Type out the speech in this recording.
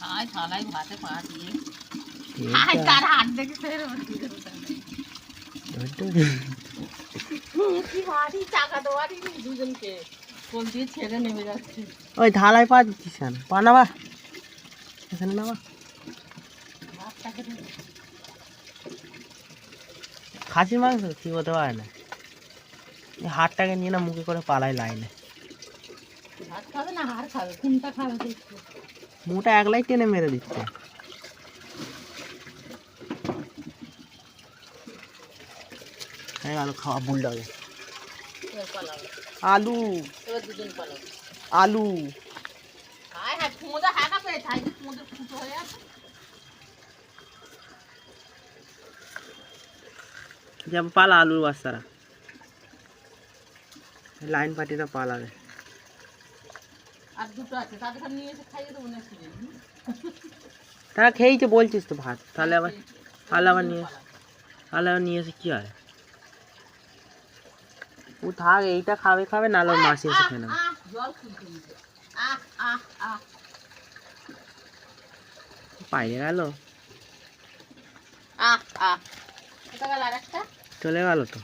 খায় থালায় ভাতে পা দিয়ে খায় তার হাত দেখে কি ভারী চাকা দেওয়ারই দুজনকে কোল দিয়ে ছেড়ে নেমে যাচ্ছে। ওই থালায় পা দিচ্ছিস কেন? পা নাবা এখানে নাবা। খাসির মাংস ঠিক হতে পারে না, হাড়টাকে নিয়ে না মুখে করে পালায় লাইনে। হাত খাবে না হাড় খাবে, কোনটা খাবে দেখতে। মুখটা একলাই টেনে মেরে দিচ্ছে। আলু খাওয়া বুলডগে আলু আলু जब पाला आलू बास्तारा लाइन पार्टीটা পালাবে। আর দুটো আছে তাদের নিয়ে এসে খাইয়ে দেবো না ছিলেন তারা খেয়েছে বলছিস তো ভাত, তাহলে আবার নিয়ে এসে কি হয়? ও থাক, এইটা খাবে খাবে নাহলে ওর মাসি এসে খেয়ে নেবে। পাইরে গেল, চলে গেল তো।